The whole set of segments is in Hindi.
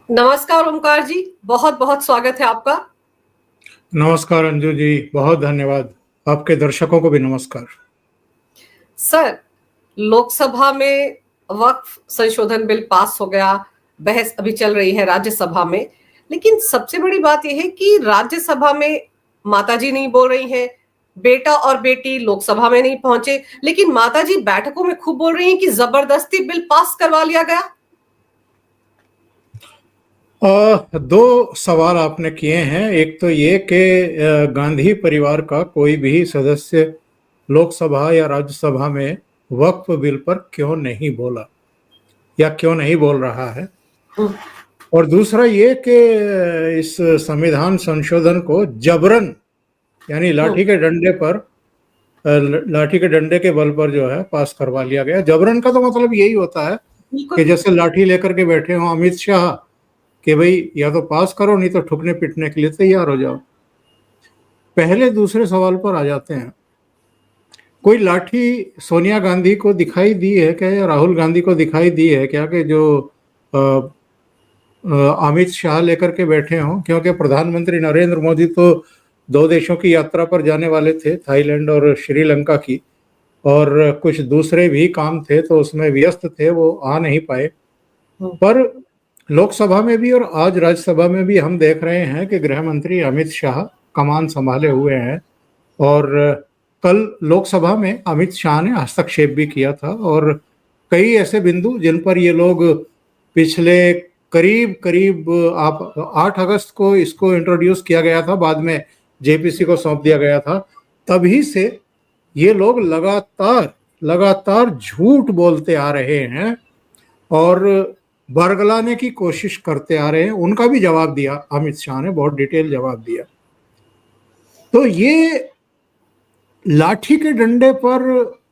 नमस्कार ओमकार जी, बहुत बहुत स्वागत है आपका। नमस्कार अंजू जी, बहुत धन्यवाद। आपके दर्शकों को भी नमस्कार। सर, लोकसभा में वक्फ संशोधन बिल पास हो गया, बहस अभी चल रही है राज्यसभा में। लेकिन सबसे बड़ी बात यह है कि राज्यसभा में माताजी नहीं बोल रही हैं, बेटा और बेटी लोकसभा में नहीं पहुंचे, लेकिन माताजी बैठकों में खूब बोल रही हैं कि जबरदस्ती बिल पास करवा लिया गया। दो सवाल आपने किए हैं। एक तो ये कि गांधी परिवार का कोई भी सदस्य लोकसभा या राज्यसभा में वक्फ बिल पर क्यों नहीं बोला या क्यों नहीं बोल रहा है, और दूसरा ये कि इस संविधान संशोधन को जबरन, यानी लाठी के डंडे के बल पर जो है पास करवा लिया गया। जबरन का तो मतलब यही होता है कि जैसे लाठी लेकर के बैठे हो अमित शाह कि भाई या तो पास करो, नहीं तो ठुकने पिटने के लिए तैयार हो जाओ। पहले दूसरे सवाल पर आ जाते हैं। कोई लाठी सोनिया गांधी को दिखाई दी है क्या, या राहुल गांधी को दिखाई दी है क्या कि जो अमित शाह लेकर के बैठे हों? क्योंकि प्रधानमंत्री नरेंद्र मोदी तो दो देशों की यात्रा पर जाने वाले थे, थाईलैंड और श्रीलंका की, और कुछ दूसरे भी काम थे तो उसमें व्यस्त थे, वो आ नहीं पाए। पर लोकसभा में भी और आज राज्यसभा में भी हम देख रहे हैं कि गृह मंत्री अमित शाह कमान संभाले हुए हैं, और कल लोकसभा में अमित शाह ने हस्तक्षेप भी किया था, और कई ऐसे बिंदु जिन पर ये लोग पिछले करीब करीब आप 8 अगस्त को इसको इंट्रोड्यूस किया गया था, बाद में जेपीसी को सौंप दिया गया था, तभी से ये लोग लगातार झूठ बोलते आ रहे हैं और बरगलाने की कोशिश करते आ रहे हैं। उनका भी जवाब दिया अमित शाह ने, बहुत डिटेल जवाब दिया। तो ये लाठी के डंडे पर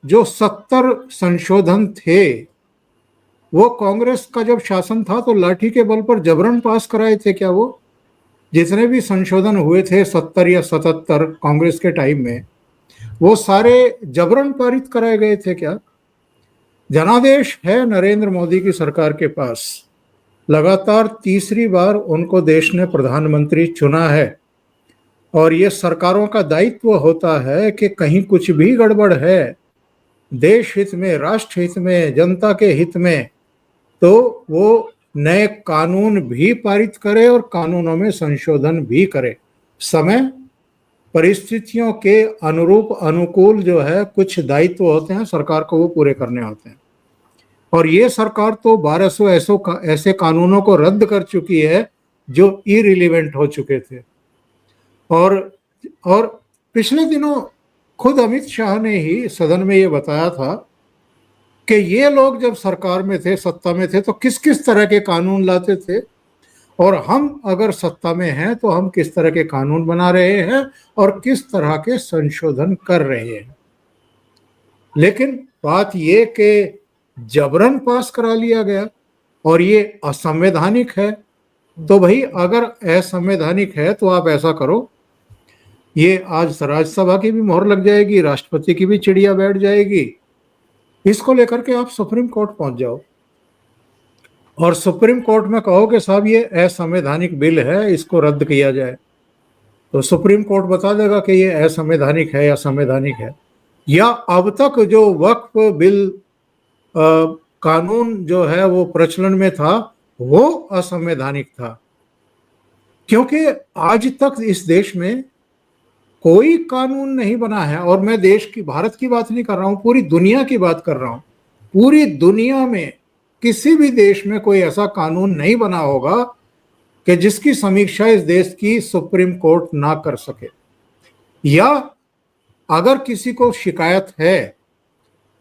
जो 70 संशोधन थे, वो कांग्रेस का जब शासन था तो लाठी के बल पर जबरन पास कराए थे क्या? वो जितने भी संशोधन हुए थे 70 या 77 कांग्रेस के टाइम में, वो सारे जबरन पारित कराए गए थे क्या? जनादेश है नरेंद्र मोदी की सरकार के पास, लगातार तीसरी बार उनको देश ने प्रधानमंत्री चुना है, और ये सरकारों का दायित्व होता है कि कहीं कुछ भी गड़बड़ है देश हित में, राष्ट्र हित में, जनता के हित में, तो वो नए कानून भी पारित करे और कानूनों में संशोधन भी करे। समय परिस्थितियों के अनुरूप अनुकूल जो है कुछ दायित्व होते हैं सरकार को, वो पूरे करने होते हैं। और ये सरकार तो 1200 ऐसे कानूनों को रद्द कर चुकी है जो इरिलीवेंट हो चुके थे। और पिछले दिनों खुद अमित शाह ने ही सदन में ये बताया था कि ये लोग जब सरकार में थे, सत्ता में थे, तो किस किस तरह के कानून लाते थे, और हम अगर सत्ता में हैं तो हम किस तरह के कानून बना रहे हैं और किस तरह के संशोधन कर रहे हैं। लेकिन बात ये कि जबरन पास करा लिया गया और ये असंवैधानिक है। तो भाई अगर असंवैधानिक है तो आप ऐसा करो, ये आज राज्यसभा की भी मोहर लग जाएगी, राष्ट्रपति की भी चिड़िया बैठ जाएगी, इसको लेकर के आप सुप्रीम कोर्ट पहुंच जाओ और सुप्रीम कोर्ट में कहो कि साहब ये असंवैधानिक बिल है, इसको रद्द किया जाए, तो सुप्रीम कोर्ट बता देगा कि ये असंवैधानिक है या संवैधानिक है। या अब तक जो वक्फ बिल कानून जो है वो प्रचलन में था, वो असंवैधानिक था, क्योंकि आज तक इस देश में कोई कानून नहीं बना है। और मैं देश की, भारत की बात नहीं कर रहा हूं, पूरी दुनिया की बात कर रहा हूं। पूरी दुनिया में किसी भी देश में कोई ऐसा कानून नहीं बना होगा कि जिसकी समीक्षा इस देश की सुप्रीम कोर्ट ना कर सके। या अगर किसी को शिकायत है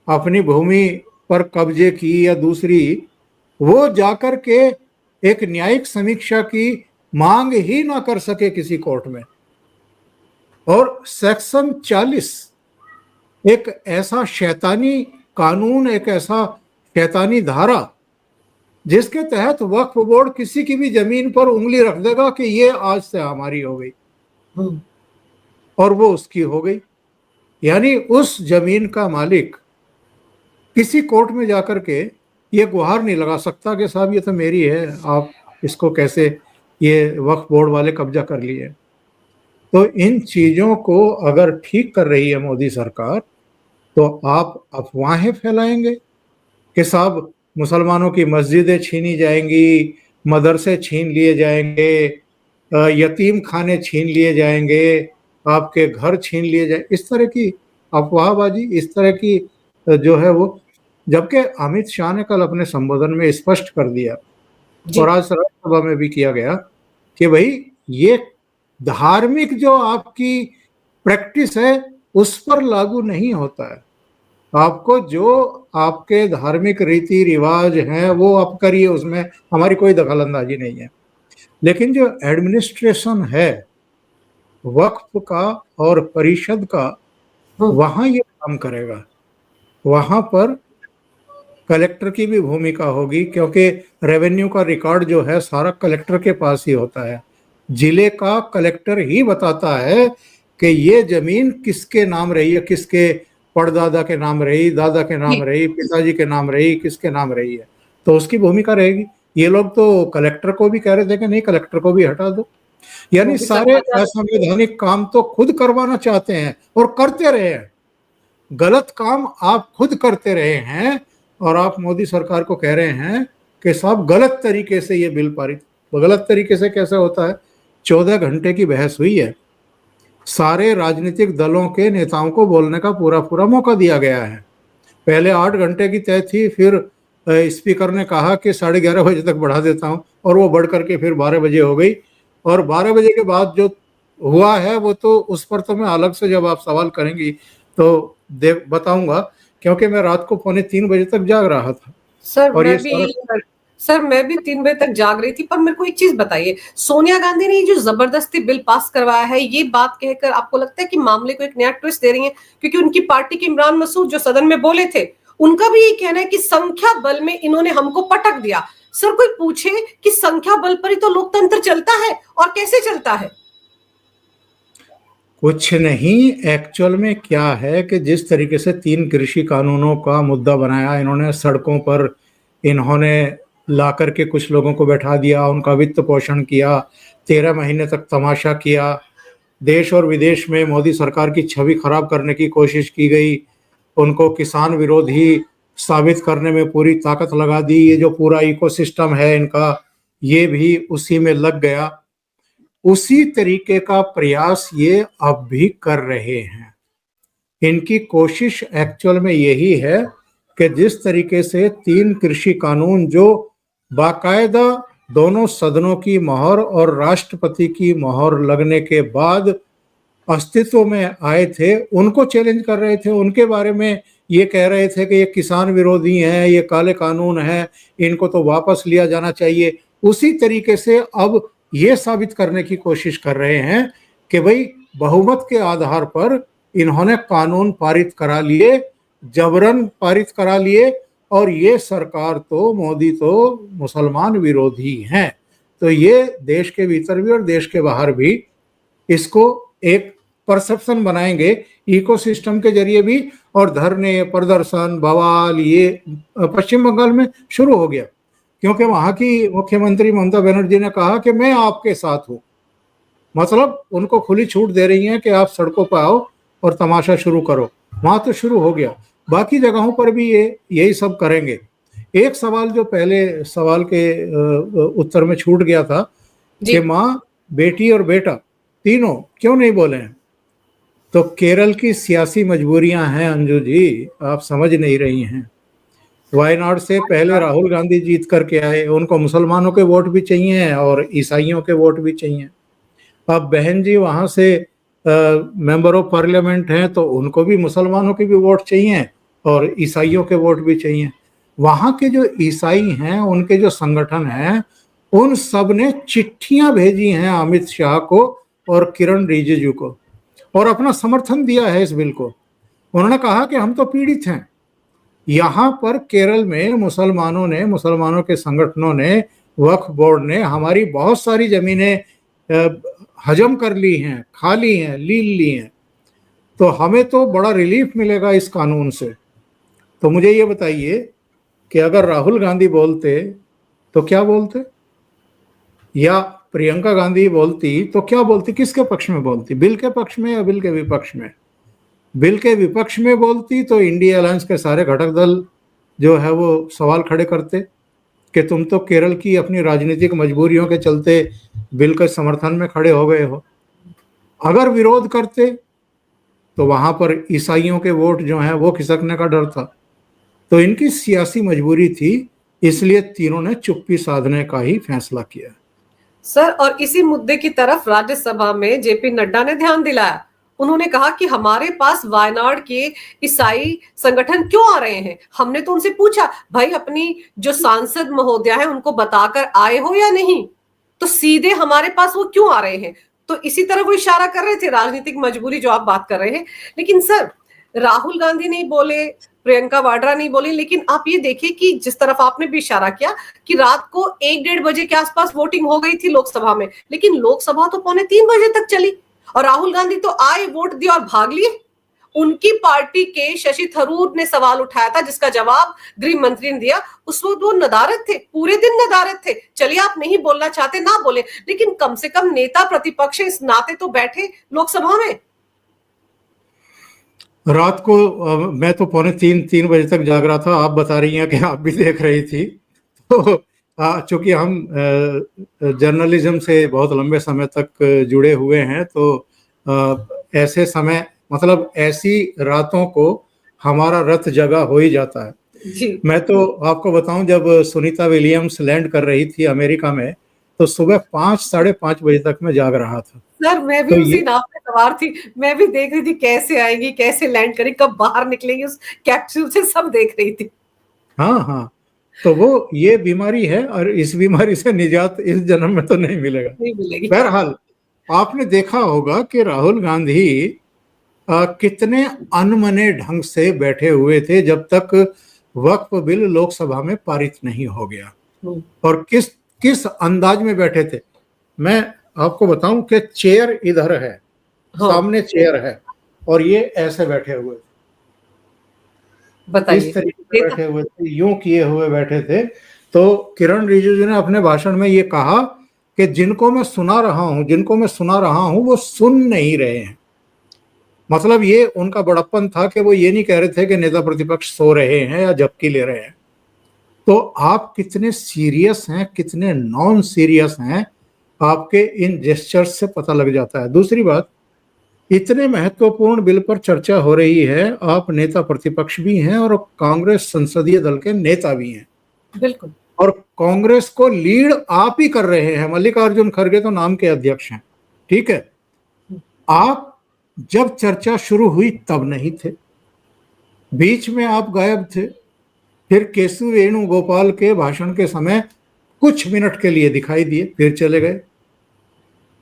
अपनी भूमि पर कब्जे की या दूसरी, वो जाकर के एक न्यायिक समीक्षा की मांग ही ना कर सके किसी कोर्ट में। और सेक्शन 40 एक ऐसा शैतानी कानून, एक ऐसा शैतानी धारा जिसके तहत वक्फ बोर्ड किसी की भी जमीन पर उंगली रख देगा कि ये आज से हमारी हो गई, और वो उसकी हो गई। यानी उस जमीन का मालिक किसी कोर्ट में जाकर के ये गुहार नहीं लगा सकता कि साहब ये तो मेरी है, आप इसको कैसे ये वक्फ बोर्ड वाले कब्जा कर लिए। तो इन चीजों को अगर ठीक कर रही है मोदी सरकार, तो आप अफवाहें फैलाएंगे कि साहब मुसलमानों की मस्जिदें छीनी जाएंगी, मदरसे छीन लिए जाएंगे, यतीम खाने छीन लिए जाएंगे, आपके घर छीन लिए जाए, इस तरह की अफवाहबाजी, इस तरह की जो है वो। जबकि अमित शाह ने कल अपने संबोधन में स्पष्ट कर दिया, और आज राज्यसभा में भी किया गया, कि भाई ये धार्मिक जो आपकी प्रैक्टिस है उस पर लागू नहीं होता है। आपको जो आपके धार्मिक रीति रिवाज हैं वो आप करिए, उसमें हमारी कोई दखलंदाजी नहीं है। लेकिन जो एडमिनिस्ट्रेशन है वक्फ का और परिषद का, वहां ये काम करेगा। वहां पर कलेक्टर की भी भूमिका होगी, क्योंकि रेवेन्यू का रिकॉर्ड जो है सारा कलेक्टर के पास ही होता है। जिले का कलेक्टर ही बताता है कि ये जमीन किसके नाम रही है, किसके परदादा के नाम रही, दादा के नाम रही, पिताजी के नाम रही, किसके नाम रही है, तो उसकी भूमिका रहेगी। ये लोग तो कलेक्टर को भी कह रहे थे कि नहीं, कलेक्टर को भी हटा दो। यानी सारे असंवैधानिक काम तो खुद करवाना चाहते हैं और करते रहे हैं। गलत काम आप खुद करते रहे हैं और आप मोदी सरकार को कह रहे हैं कि साहब गलत तरीके से ये बिल पारित। गलत तरीके से कैसे होता है? 14 घंटे की बहस हुई है, सारे राजनीतिक दलों के नेताओं को बोलने का पूरा पूरा मौका दिया गया है। पहले 8 घंटे की तय थी, फिर स्पीकर ने कहा कि 11:30 बजे तक बढ़ा देता हूं, और वो बढ़ करके फिर 12 बजे हो गई। और 12 बजे के बाद जो हुआ है वो तो उस पर तो मैं अलग से, जब आप सवाल करेंगी तो बताऊंगा, क्योंकि मैं रात को 2:45 बजे तक जाग रहा था। सर मैं भी 3 बजे तक जाग रही थी। पर मेरे को एक चीज बताइए, सोनिया गांधी ने जो जबरदस्ती बिल पास करवाया है, ये बात कहकर आपको लगता है कि मामले को एक नया ट्विस्ट दे रही है? क्योंकि उनकी पार्टी के इमरान मसूद जो सदन में बोले थे, उनका भी ये कहना है कि संख्या बल में इन्होंने हमको पटक दिया। सर कोई पूछे कि संख्या बल पर ही तो लोकतंत्र चलता है, और कैसे चलता है? कुछ नहीं, एक्चुअल में क्या है कि जिस तरीके से 3 कृषि कानूनों का मुद्दा बनाया इन्होंने, सड़कों पर इन्होंने ला करके कुछ लोगों को बैठा दिया, उनका वित्त पोषण किया, 13 महीने तक तमाशा किया, देश और विदेश में मोदी सरकार की छवि खराब करने की कोशिश की गई, उनको किसान विरोधी साबित करने में पूरी ताकत लगा दी। ये जो पूरा इकोसिस्टम है इनका, ये भी उसी में लग गया। उसी तरीके का प्रयास ये अब भी कर रहे हैं। इनकी कोशिश एक्चुअल में यही है कि जिस तरीके से 3 कृषि कानून जो बाकायदा दोनों सदनों की मोहर और राष्ट्रपति की मोहर लगने के बाद अस्तित्व में आए थे, उनको चैलेंज कर रहे थे, उनके बारे में ये कह रहे थे कि ये किसान विरोधी हैं, ये काले कानून हैं, इनको तो वापस लिया जाना चाहिए। उसी तरीके से अब ये साबित करने की कोशिश कर रहे हैं कि भाई बहुमत के आधार पर इन्होंने कानून पारित करा लिए, जबरन पारित करा लिए, और ये सरकार तो, मोदी तो मुसलमान विरोधी हैं। तो ये देश के भीतर भी और देश के बाहर भी इसको एक परसेप्शन बनाएंगे, इकोसिस्टम के जरिए भी। और धरने, प्रदर्शन, बवाल ये पश्चिम बंगाल में शुरू हो गया, क्योंकि वहां की मुख्यमंत्री ममता बनर्जी ने कहा कि मैं आपके साथ हूं। मतलब उनको खुली छूट दे रही हैं कि आप सड़कों पर आओ और तमाशा शुरू करो। वहां तो शुरू हो गया, बाकी जगहों पर भी ये यही सब करेंगे। एक सवाल जो पहले सवाल के उत्तर में छूट गया था कि माँ, बेटी और बेटा तीनों क्यों नहीं बोले हैं, तो केरल की सियासी मजबूरियां हैं अंजू जी, आप समझ नहीं रही हैं। वायनाड से पहले राहुल गांधी जीत करके आए, उनको मुसलमानों के वोट भी चाहिए और ईसाइयों के वोट भी चाहिए। अब बहन जी वहां से मेंबर ऑफ पार्लियामेंट हैं, तो उनको भी मुसलमानों के भी वोट चाहिए और ईसाइयों के वोट भी चाहिए। वहां के जो ईसाई हैं, उनके जो संगठन हैं, उन सब ने चिट्ठियां भेजी हैं अमित शाह को और किरण रिजिजू को, और अपना समर्थन दिया है इस बिल को। उन्होंने कहा कि हम तो पीड़ित हैं। यहाँ पर केरल में मुसलमानों के संगठनों ने, वक्फ बोर्ड ने हमारी बहुत सारी जमीनें हजम कर ली हैं, खा ली हैं, ली हैं, तो हमें तो बड़ा रिलीफ मिलेगा इस कानून से। तो मुझे ये बताइए कि अगर राहुल गांधी बोलते तो क्या बोलते? या प्रियंका गांधी बोलती तो क्या बोलती, किसके पक्ष में बोलती, बिल के पक्ष में या बिल के विपक्ष में? बिल के विपक्ष में बोलती तो इंडिया अलायंस के सारे घटक दल जो है वो सवाल खड़े करते कि तुम तो केरल की अपनी राजनीतिक मजबूरियों के चलते बिल के समर्थन में खड़े हो गए हो। अगर विरोध करते तो वहां पर ईसाइयों के वोट जो हैं वो खिसकने का डर था। तो इनकी सियासी मजबूरी थी, इसलिए तीनों ने चुप्पी साधने का ही फैसला किया। सर, और इसी मुद्दे की तरफ राज्यसभा में जेपी नड्डा ने ध्यान दिलाया। उन्होंने कहा कि हमारे पास वायनाड के ईसाई संगठन क्यों आ रहे हैं। हमने तो उनसे पूछा, भाई अपनी जो सांसद महोदया है उनको बताकर आए हो या नहीं, तो सीधे हमारे पास वो क्यों आ रहे हैं। तो इसी तरह वो इशारा कर रहे थे, राजनीतिक मजबूरी जो आप बात कर रहे हैं। लेकिन सर, राहुल गांधी नहीं बोले, प्रियंका वाड्रा नहीं बोली, लेकिन आप ये देखिए कि जिस तरफ आपने भी इशारा किया कि रात को 1-1:30 बजे के आसपास वोटिंग हो गई थी लोकसभा में, लेकिन लोकसभा तो 2:45 बजे तक चली और राहुल गांधी तो आए, वोट दिया और भाग लिए। उनकी पार्टी के शशि थरूर ने सवाल उठाया था जिसका जवाब गृह मंत्री ने दिया। उस वक्त वो नदारद थे, पूरे दिन नदारद थे। चलिए आप नहीं बोलना चाहते ना बोले, लेकिन कम से कम नेता प्रतिपक्ष इस नाते तो बैठे लोकसभा में। रात को मैं तो 2:45-3 बजे तक जाग रहा था। आप बता रही हैं कि आप भी देख रही थी। तो चूंकि हम जर्नलिज्म से बहुत लंबे समय तक जुड़े हुए हैं, तो ऐसे समय मतलब ऐसी रातों को हमारा रथ जगा हो ही जाता है जी। मैं तो आपको बताऊं, जब सुनीता विलियम्स लैंड कर रही थी अमेरिका में, तो सुबह 5-5:30 बजे तक मैं जाग रहा था। सर मैं भी तो उसी नाव पे सवार थी, मैं भी देख रही थी कैसे आएगी, कैसे लैंड करेगी, कब बाहर निकलेगी उस कैप्सूल से, सब देख रही थी। हाँ हाँ, तो वो ये बीमारी है और इस बीमारी से निजात इस जन्म में तो नहीं मिलेगा। नहीं मिलेगी। बहरहाल आपने देखा होगा कि राहुल गांधी कितने अनमने ढंग से बैठे हुए थे जब तक वक्फ बिल लोकसभा में पारित नहीं हो गया, और किस किस अंदाज में बैठे थे। मैं आपको बताऊं कि चेयर इधर है, सामने चेयर है, और ये ऐसे बैठे हुए थे, इस तरीके से बैठे हुए थे, यूं किए हुए बैठे थे। तो किरण रिजिजू ने अपने भाषण में ये कहा कि जिनको मैं सुना रहा हूं वो सुन नहीं रहे हैं। मतलब ये उनका बड़प्पन था कि वो ये नहीं कह रहे थे कि नेता प्रतिपक्ष सो रहे हैं या झपकी ले रहे हैं। तो आप कितने सीरियस हैं, कितने नॉन सीरियस हैं, आपके इन जेस्चर्स से पता लग जाता है। दूसरी बात, इतने महत्वपूर्ण बिल पर चर्चा हो रही है, आप नेता प्रतिपक्ष भी हैं और कांग्रेस संसदीय दल के नेता भी हैं। बिल्कुल। और कांग्रेस को लीड आप ही कर रहे हैं। मल्लिकार्जुन खड़गे तो नाम के अध्यक्ष हैं, ठीक है। आप जब चर्चा शुरू हुई तब नहीं थे, बीच में आप गायब थे। फिर केशव वेणुगोपाल के भाषण के समय कुछ मिनट के लिए दिखाई दिए, फिर चले गए।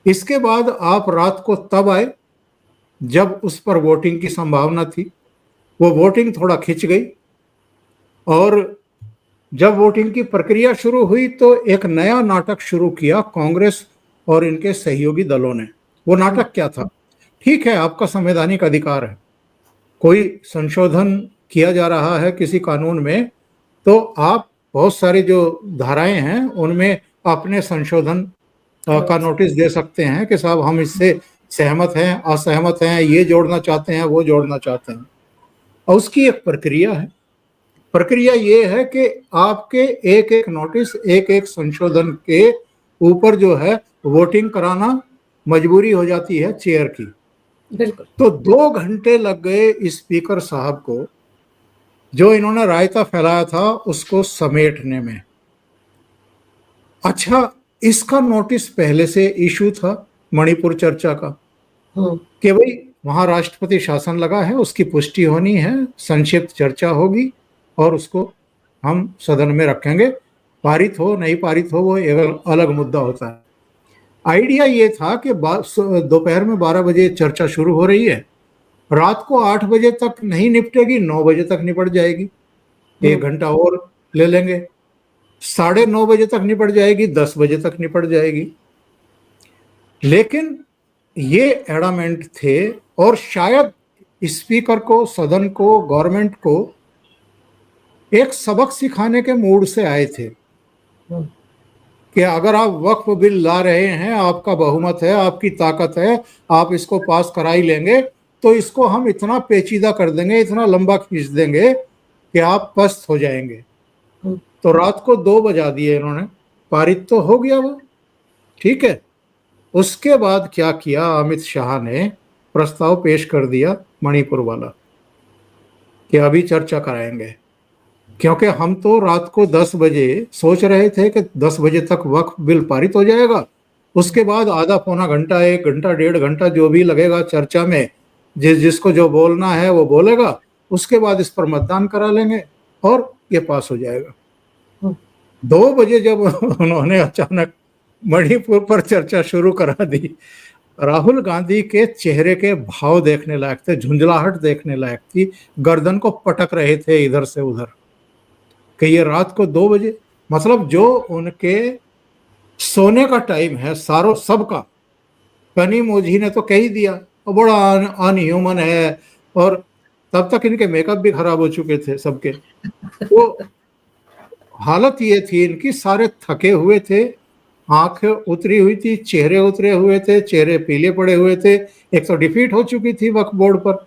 इसके बाद आप रात को तब आए जब उस पर वोटिंग की संभावना थी। वो वोटिंग थोड़ा खिंच गई, और जब वोटिंग की प्रक्रिया शुरू हुई तो एक नया नाटक शुरू किया कांग्रेस और इनके सहयोगी दलों ने। वो नाटक क्या था? ठीक है, आपका संवैधानिक अधिकार है, कोई संशोधन किया जा रहा है किसी कानून में, तो आप बहुत सारी जो धाराएं हैं उनमें अपने संशोधन का नोटिस दे सकते हैं कि साहब हम इससे सहमत हैं, असहमत हैं, ये जोड़ना चाहते हैं, वो जोड़ना चाहते हैं। और उसकी एक प्रक्रिया है। प्रक्रिया ये है कि आपके एक एक नोटिस, एक एक संशोधन के ऊपर जो है वोटिंग कराना मजबूरी हो जाती है चेयर की। बिल्कुल। तो 2 घंटे लग गए स्पीकर साहब को, जो इन्होंने रायता फैलाया था उसको समेटने में। अच्छा, इसका नोटिस पहले से इशू था मणिपुर चर्चा का कि भाई वहां राष्ट्रपति शासन लगा है, उसकी पुष्टि होनी है, संक्षिप्त चर्चा होगी और उसको हम सदन में रखेंगे। पारित हो नहीं पारित हो वो एक अलग मुद्दा होता है। आइडिया ये था कि दोपहर में 12 बजे चर्चा शुरू हो रही है, रात को 8 बजे तक नहीं निपटेगी, 9 बजे तक निपट जाएगी, 1 घंटा और ले लेंगे, 9:30 बजे तक निपट जाएगी, 10 बजे तक निपट जाएगी। लेकिन ये एडामेंट थे, और शायद स्पीकर को, सदन को, गवर्नमेंट को एक सबक सिखाने के मूड से आए थे कि अगर आप वक्फ बिल ला रहे हैं, आपका बहुमत है, आपकी ताकत है, आप इसको पास करा ही लेंगे, तो इसको हम इतना पेचीदा कर देंगे, इतना लंबा खींच देंगे कि आप पस्त हो जाएंगे। तो रात को 2 बजा दिए इन्होंने, पारित तो हो गया वो, ठीक है। उसके बाद क्या किया, अमित शाह ने प्रस्ताव पेश कर दिया मणिपुर वाला कि अभी चर्चा कराएंगे, क्योंकि हम तो रात को 10 बजे सोच रहे थे कि 10 बजे तक वक्फ बिल पारित हो जाएगा, उसके बाद आधा पौना घंटा, 1 घंटा, 1.5 घंटा जो भी लगेगा चर्चा में, जिसको जो बोलना है वो बोलेगा, उसके बाद इस पर मतदान करा लेंगे और ये पास हो जाएगा। 2 बजे जब उन्होंने अचानक मणिपुर पर चर्चा शुरू करा दी, राहुल गांधी के चेहरे के भाव देखने लायक थे, झुंझलाहट देखने लायक थी, गर्दन को पटक रहे थे इधर से उधर कि ये रात को 2 बजे, मतलब जो उनके सोने का टाइम है सारों सबका, कनी मोजी ने तो कह ही दिया, और बड़ा अनह्यूमन है, और तब तक इनके मेकअप भी खराब हो चुके थे सबके। तो हालत ये थी इनकी, सारे थके हुए थे, आंखें उतरी हुई थी, चेहरे उतरे हुए थे, चेहरे पीले पड़े हुए थे। एक तो डिफीट हो चुकी थी वक्फ बोर्ड पर,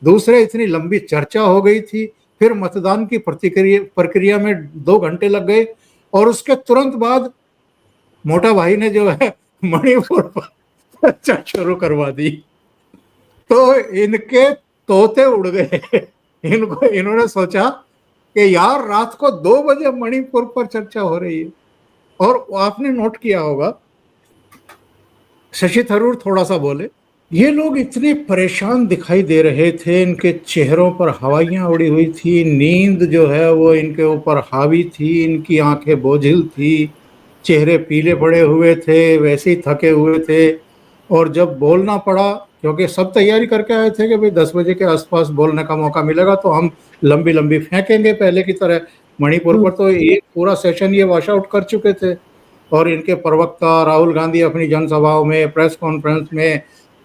दूसरे इतनी लंबी चर्चा हो गई थी, फिर मतदान की प्रक्रिया में 2 घंटे लग गए, और उसके तुरंत बाद मोटा भाई ने जो है मणिपुर पर चर्चा शुरू करवा दी। तो इनके तोते उड़ गए। इन्होंने सोचा कि यार रात को 2 बजे मणिपुर पर चर्चा हो रही है। और आपने नोट किया होगा, शशि थरूर थोड़ा सा बोले, ये लोग इतने परेशान दिखाई दे रहे थे, इनके चेहरों पर हवाइयां उड़ी हुई थी, नींद जो है वो इनके ऊपर हावी थी, इनकी आंखें बोझिल थी, चेहरे पीले पड़े हुए थे, वैसे ही थके हुए थे। और जब बोलना पड़ा, क्योंकि सब तैयारी करके आए थे कि भाई 10 बजे के आसपास बोलने का मौका मिलेगा तो हम लंबी लंबी फेंकेंगे पहले की तरह। मणिपुर पर तो एक पूरा सेशन ये वॉश आउट कर चुके थे, और इनके प्रवक्ता राहुल गांधी अपनी जनसभाओं में, प्रेस कॉन्फ्रेंस में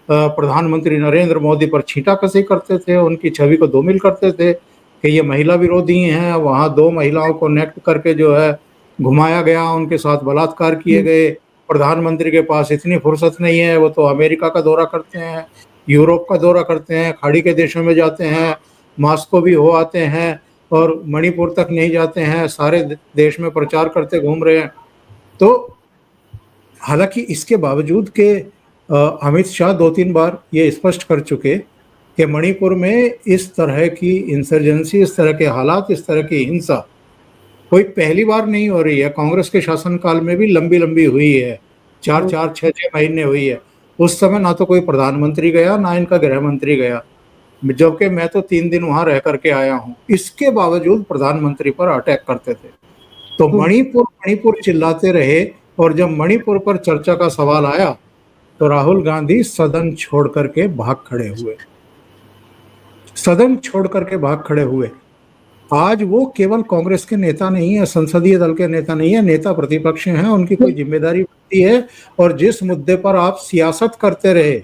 प्रधानमंत्री नरेंद्र मोदी पर छींटाकशी करते थे, उनकी छवि को धूमिल करते थे कि ये महिला विरोधी हैं। वहाँ 2 महिलाओं को नेक्ट करके जो है घुमाया गया, उनके साथ बलात्कार किए गए। प्रधानमंत्री के पास इतनी फुर्सत नहीं है, वो तो अमेरिका का दौरा करते हैं, यूरोप का दौरा करते हैं, खाड़ी के देशों में जाते हैं, मॉस्को भी हो आते हैं, और मणिपुर तक नहीं जाते हैं, सारे देश में प्रचार करते घूम रहे हैं। तो हालांकि इसके बावजूद के अमित शाह 2-3 बार ये स्पष्ट कर चुके कि मणिपुर में इस तरह की इंसर्जेंसी, इस तरह के हालात, इस तरह की हिंसा कोई पहली बार नहीं हो रही है। कांग्रेस के शासनकाल में भी लंबी लंबी हुई है, 4-4, 6-6 महीने हुई है। उस समय ना तो कोई प्रधानमंत्री गया, ना इनका गृह मंत्री गया, जबकि मैं तो 3 दिन वहां रह करके आया हूं। इसके बावजूद प्रधानमंत्री पर अटैक करते थे। तो मणिपुर मणिपुर चिल्लाते रहे, और जब मणिपुर पर चर्चा का सवाल आया तो राहुल गांधी सदन छोड़ करके भाग खड़े हुए, सदन छोड़ करके भाग खड़े हुए। आज वो केवल कांग्रेस के नेता नहीं है, संसदीय दल के नेता नहीं है, नेता प्रतिपक्ष हैं, उनकी कोई जिम्मेदारी बनती है। और जिस मुद्दे पर आप सियासत करते रहे,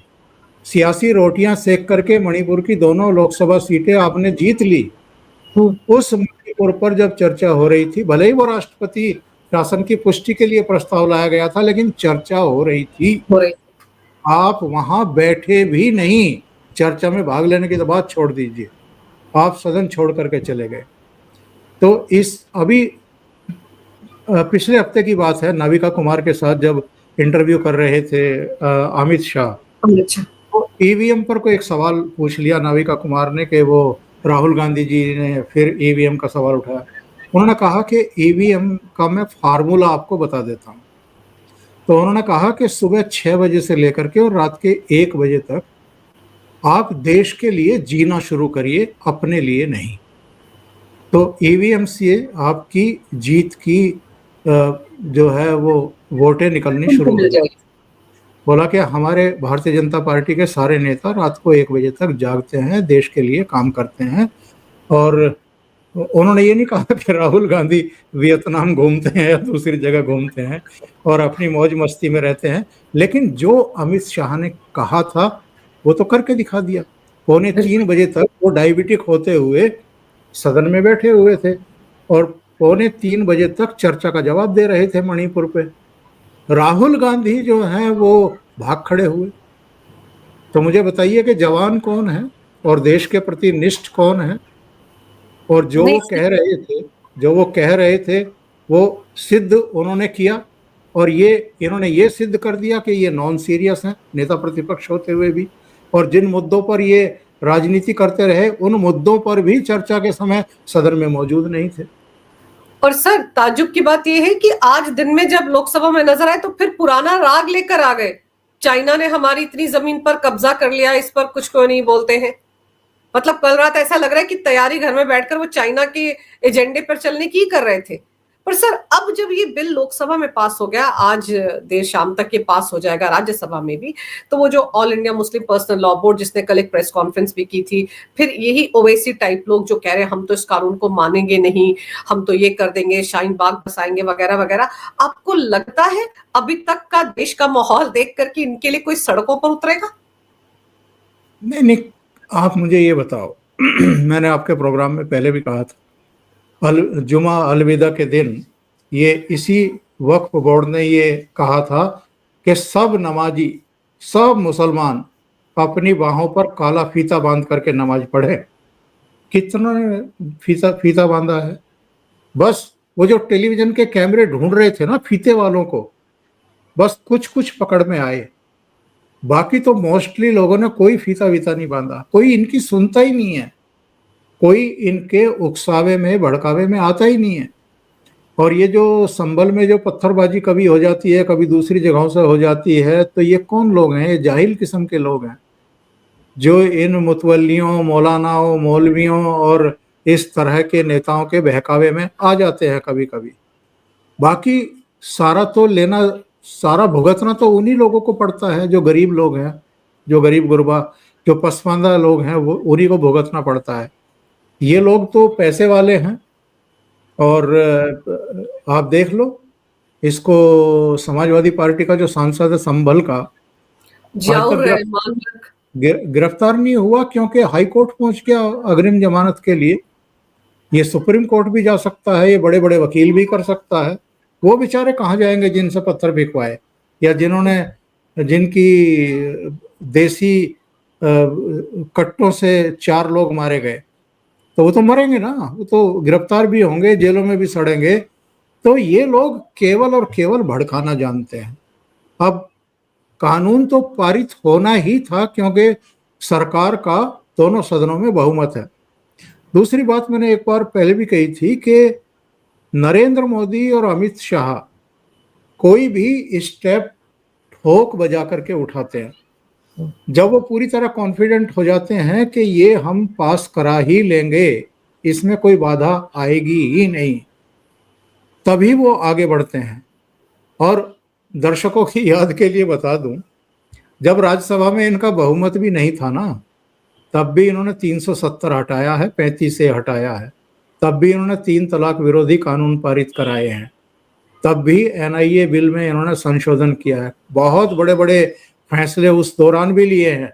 सियासी रोटियां सेक करके मणिपुर की दोनों लोकसभा सीटें आपने जीत ली, उस मणिपुर पर जब चर्चा हो रही थी, भले ही वो राष्ट्रपति शासन की पुष्टि के लिए प्रस्ताव लाया गया था, लेकिन चर्चा हो रही थी। आप वहां बैठे भी नहीं, चर्चा में भाग लेने की तो बात छोड़ दीजिए, आप सदन छोड़ करके चले गए। तो इस अभी पिछले हफ्ते की बात है, नाविका कुमार के साथ जब इंटरव्यू कर रहे थे अमित शाह, तो ईवीएम पर कोई एक सवाल पूछ लिया नाविका कुमार ने कि वो राहुल गांधी जी ने फिर ईवीएम का सवाल उठाया। उन्होंने कहा कि ईवीएम का मैं फार्मूला आपको बता देता हूँ। तो उन्होंने कहा कि सुबह 6 बजे से लेकर के और रात के 1 बजे तक आप देश के लिए जीना शुरू करिए, अपने लिए नहीं। तो ईवीएम से आपकी जीत की जो है वो वोटें निकलनी शुरू हो जाएगी। बोला कि हमारे भारतीय जनता पार्टी के सारे नेता रात को 1 बजे तक जागते हैं, देश के लिए काम करते हैं। और उन्होंने ये नहीं कहा कि राहुल गांधी वियतनाम घूमते हैं या दूसरी जगह घूमते हैं और अपनी मौज मस्ती में रहते हैं, लेकिन जो अमित शाह ने कहा था वो तो करके दिखा दिया। 2:45 बजे तक वो डायबिटिक होते हुए सदन में बैठे हुए थे और 2:45 बजे तक चर्चा का जवाब दे रहे थे मणिपुर पे। राहुल गांधी जो हैं वो भाग खड़े हुए। तो मुझे बताइए कि जवान कौन है और देश के प्रति निष्ठ कौन है? और नहीं, जो वो कह रहे थे वो सिद्ध उन्होंने किया। और ये इन्होंने ये सिद्ध कर दिया कि ये नॉन सीरियस हैं, नेता प्रतिपक्ष होते हुए भी। और जिन मुद्दों पर ये राजनीति करते रहे उन मुद्दों पर भी चर्चा के समय सदन में मौजूद नहीं थे। और सर ताज्जुब की बात यह है कि आज दिन में जब लोकसभा में नजर आए तो फिर पुराना राग लेकर आ गए। चाइना ने हमारी इतनी जमीन पर कब्जा कर लिया, इस पर कुछ क्यों नहीं बोलते हैं। मतलब कल रात ऐसा लग रहा है कि तैयारी घर में बैठकर वो चाइना के एजेंडे पर चलने की कर रहे थे। पर सर अब जब ये बिल लोकसभा में पास हो गया, आज देर शाम तक ये पास हो जाएगा राज्यसभा में भी, तो वो जो all India Muslim personal law board जिसने कल एक प्रेस कॉन्फ्रेंस भी की थी, फिर यही ओवैसी टाइप लोग जो कह रहे हैं हम तो इस कानून को मानेंगे नहीं, हम तो ये कर देंगे, शाहीन बाग बसाएंगे वगैरह वगैरह, आपको लगता है अभी तक का देश का माहौल देख करके इनके लिए कोई सड़कों पर उतरेगा? नहीं नहीं, आप मुझे ये बताओ मैंने आपके प्रोग्राम में पहले भी कहा था, जुमा अलविदा के दिन ये इसी वक्फ बोर्ड ने ये कहा था कि सब नमाजी, सब मुसलमान अपनी बाहों पर काला फीता बांध करके नमाज पढ़े। कितना ने फीता फीता बांधा है? बस वो जो टेलीविजन के कैमरे ढूंढ रहे थे ना फीते वालों को, बस कुछ कुछ पकड़ में आए। बाकी तो मोस्टली लोगों ने कोई फीता वीता नहीं बांधा, कोई इनकी सुनता ही नहीं है, कोई इनके उकसावे में भड़कावे में आता ही नहीं है। और ये जो संभल में जो पत्थरबाजी कभी हो जाती है, कभी दूसरी जगहों से हो जाती है, तो ये कौन लोग हैं? ये जाहिल किस्म के लोग हैं जो इन मुतवल्लियों, मौलानाओं, मौलवियों और इस तरह के नेताओं के बहकावे में आ जाते हैं कभी कभी। बाकी सारा तो लेना, सारा भुगतना तो उन्हीं लोगों को पड़ता है जो गरीब लोग हैं, जो गरीब गुरबा, जो पसमानदा लोग हैं, वो उन्हीं को भुगतना पड़ता है। ये लोग तो पैसे वाले हैं। और आप देख लो इसको, समाजवादी पार्टी का जो सांसद है संभल का, आज जियाउर तक रहमान। गिरफ्तार नहीं हुआ क्योंकि हाई कोर्ट पहुंच गया अग्रिम जमानत के लिए। ये सुप्रीम कोर्ट भी जा सकता है, ये बड़े बड़े वकील भी कर सकता है। वो बेचारे कहाँ जाएंगे जिनसे पत्थर बिकवाए, या जिन्होंने, जिनकी देसी कट्टों से 4 लोग मारे गए, तो वो तो मरेंगे ना, वो तो गिरफ्तार भी होंगे, जेलों में भी सड़ेंगे। तो ये लोग केवल और केवल भड़काना जानते हैं। अब कानून तो पारित होना ही था क्योंकि सरकार का दोनों सदनों में बहुमत है। दूसरी बात मैंने एक बार पहले भी कही थी कि नरेंद्र मोदी और अमित शाह कोई भी स्टेप ठोक बजा करके उठाते हैं, जब वो पूरी तरह कॉन्फिडेंट हो जाते हैं कि ये हम पास करा ही लेंगे, इसमें कोई बाधा आएगी ही नहीं, तभी वो आगे बढ़ते हैं। और दर्शकों की याद के लिए बता दूं, जब राज्यसभा में इनका बहुमत भी नहीं था ना, तब भी इन्होंने 370 हटाया है, 35 से हटाया है। तब भी इन्होंने 3 तलाक विरोधी कानून पारित कराए हैं। तब भी एनआईए बिल में इन्होंने संशोधन किया है। बहुत बड़े बड़े फैसले उस दौरान भी लिए हैं।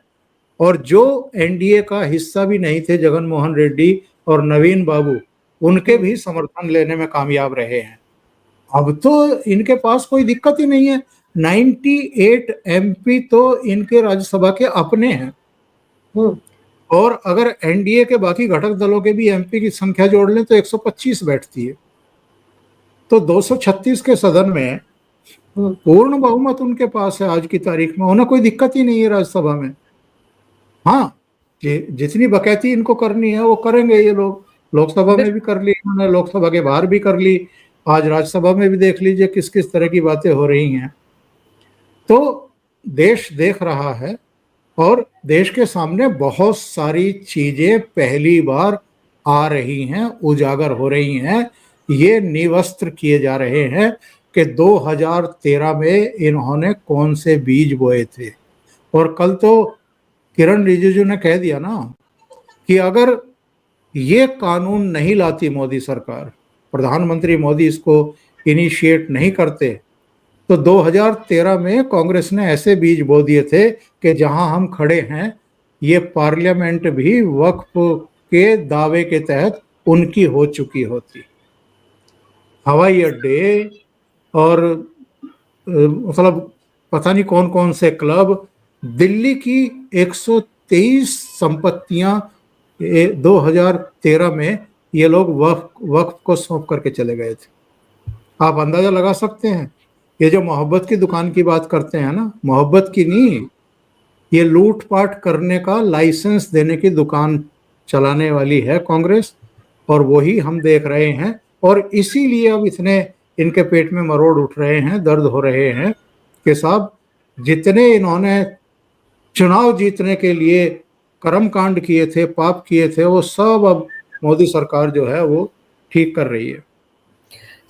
और जो एनडीए का हिस्सा भी नहीं थे, जगन मोहन रेड्डी और नवीन बाबू, उनके भी समर्थन लेने में कामयाब रहे हैं। अब तो इनके पास कोई दिक्कत ही नहीं है। 98 एमपी तो इनके राज्यसभा के अपने हैं। और अगर एनडीए के बाकी घटक दलों के भी एमपी की संख्या जोड़ लें तो 125 बैठती है। तो 236 के सदन में पूर्ण बहुमत उनके पास है आज की तारीख में। उन्हें कोई दिक्कत ही नहीं है राज्यसभा में। हाँ, जितनी बकैती इनको करनी है वो करेंगे ये लोग। लोकसभा में भी कर ली इन्होंने, लोकसभा के बाहर भी कर ली, आज राज्यसभा में भी देख लीजिए किस किस तरह की बातें हो रही हैं। तो देश देख रहा है और देश के सामने बहुत सारी चीजें पहली बार आ रही हैं, उजागर हो रही हैं। ये निवस्त्र किए जा रहे हैं कि 2013 में इन्होंने कौन से बीज बोए थे। और कल तो किरण रिजिजू ने कह दिया ना कि अगर ये कानून नहीं लाती मोदी सरकार, प्रधानमंत्री मोदी इसको इनिशिएट नहीं करते, तो 2013 में कांग्रेस ने ऐसे बीज बो दिए थे कि जहां हम खड़े हैं ये पार्लियामेंट भी वक्फ के दावे के तहत उनकी हो चुकी होती। हवाई अड्डे और मतलब पता नहीं कौन कौन से क्लब, दिल्ली की 123 संपत्तियां 2013 में ये लोग वक्फ को सौंप करके चले गए थे। आप अंदाजा लगा सकते हैं, ये जो मोहब्बत की दुकान की बात करते हैं ना, मोहब्बत की नहीं, ये लूटपाट करने का लाइसेंस देने की दुकान चलाने वाली है कांग्रेस, और वही हम देख रहे हैं। और इसीलिए अब इतने इनके पेट में मरोड़ उठ रहे हैं, दर्द हो रहे हैं कि साहब जितने इन्होंने चुनाव जीतने के लिए कर्मकांड किए थे, पाप किए थे, वो सब अब मोदी सरकार जो है वो ठीक कर रही है।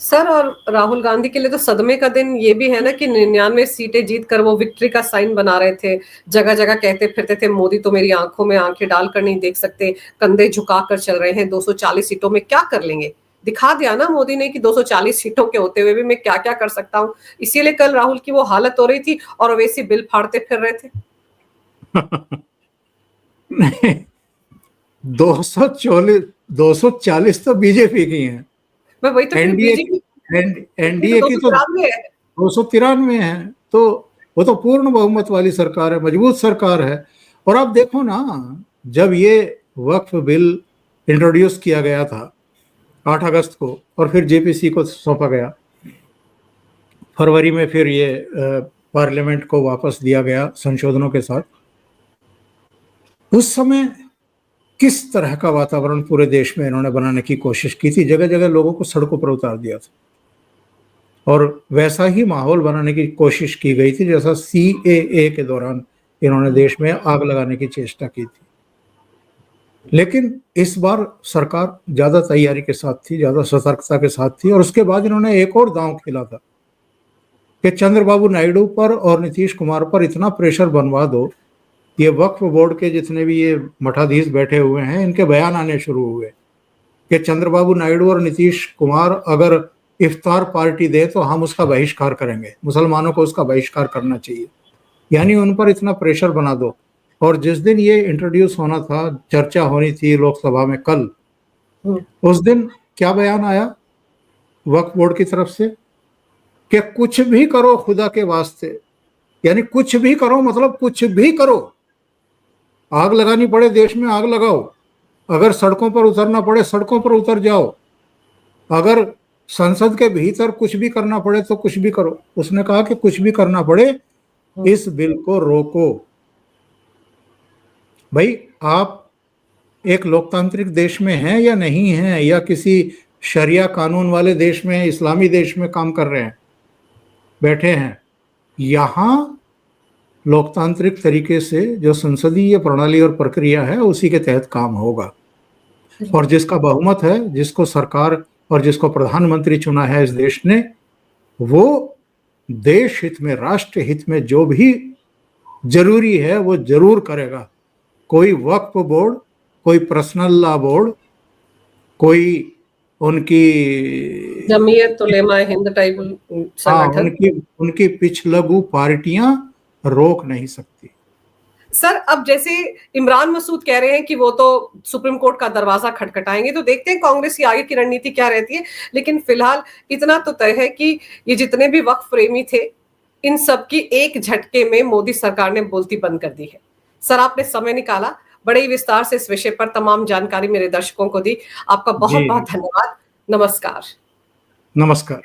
सर, और राहुल गांधी के लिए तो सदमे का दिन ये भी है ना कि 99 सीटें जीत कर वो विक्ट्री का साइन बना रहे थे, जगह जगह कहते फिरते थे मोदी तो मेरी आंखों में आंखें डालकर नहीं देख सकते, कंधे झुकाकर चल रहे हैं, 240 सीटों में क्या कर लेंगे। दिखा दिया ना मोदी ने कि 240 सीटों के होते हुए भी मैं क्या क्या कर सकता हूँ। इसीलिए कल राहुल की वो हालत हो रही थी और ओवैसी बिल फाड़ते फिर रहे थे। नहीं, 240 तो बीजेपी की हैं, मैं वही तो एनडीए बीजेपी एनडीए की तो 293 है। तो वो तो पूर्ण बहुमत वाली सरकार है, मजबूत सरकार है। और आप देखो ना, जब ये वक्फ बिल इंट्रोड्यूस किया गया था 8 अगस्त को, और फिर जेपीसी को सौंपा गया, फरवरी में फिर ये पार्लियामेंट को वापस दिया गया संशोधनों के साथ, उस समय किस तरह का वातावरण पूरे देश में इन्होंने बनाने की कोशिश की थी। जगह जगह लोगों को सड़कों पर उतार दिया था, और वैसा ही माहौल बनाने की कोशिश की गई थी जैसा सीएए के दौरान इन्होंने देश में आग लगाने की चेष्टा की थी। लेकिन इस बार सरकार ज्यादा तैयारी के साथ थी, ज्यादा सतर्कता के साथ थी। और उसके बाद इन्होंने एक और दांव खेला था कि चंद्रबाबू नायडू पर और नीतीश कुमार पर इतना प्रेशर बनवा दो, ये वक्फ बोर्ड के जितने भी ये मठाधीश बैठे हुए हैं, इनके बयान आने शुरू हुए कि चंद्रबाबू नायडू और नीतीश कुमार अगर इफ्तार पार्टी दे तो हम उसका बहिष्कार करेंगे, मुसलमानों को उसका बहिष्कार करना चाहिए। यानी उन पर इतना प्रेशर बना दो। और जिस दिन ये इंट्रोड्यूस होना था, चर्चा होनी थी लोकसभा में कल, उस दिन क्या बयान आया वक्फ बोर्ड की तरफ से कि कुछ भी करो खुदा के वास्ते, यानी कुछ भी करो मतलब कुछ भी करो, आग लगानी पड़े देश में आग लगाओ, अगर सड़कों पर उतरना पड़े सड़कों पर उतर जाओ, अगर संसद के भीतर कुछ भी करना पड़े तो कुछ भी करो। उसने कहा कि कुछ भी करना पड़े इस बिल को रोको। भाई, आप एक लोकतांत्रिक देश में हैं या नहीं हैं, या किसी शरिया कानून वाले देश में, इस्लामी देश में काम कर रहे हैं, बैठे हैं? यहां लोकतांत्रिक तरीके से जो संसदीय प्रणाली और प्रक्रिया है उसी के तहत काम होगा। और जिसका बहुमत है, जिसको सरकार और जिसको प्रधानमंत्री चुना है इस देश ने, वो देश हित में, राष्ट्र हित में जो भी जरूरी है वो जरूर करेगा। कोई वक्फ बोर्ड, कोई पर्सनल लॉ बोर्ड, कोई उनकी जमीयत उलेमा हिंद टाइप संगठन, उनकी पिछलगू पार्टियां रोक नहीं सकती। सर, अब जैसे इमरान मसूद कह रहे हैं कि वो तो सुप्रीम कोर्ट का दरवाजा खटखटाएंगे, तो देखते हैं कांग्रेस की आगे की रणनीति क्या रहती है। लेकिन फिलहाल इतना तो तय है कि ये जितने भी वक्फ प्रेमी थे, इन सब की एक झटके में मोदी सरकार ने बोलती बंद कर दी है। सर, आपने समय निकाला, बड़े ही विस्तार से इस विषय पर तमाम जानकारी मेरे दर्शकों को दी। आपका बहुत बहुत धन्यवाद। नमस्कार। नमस्कार।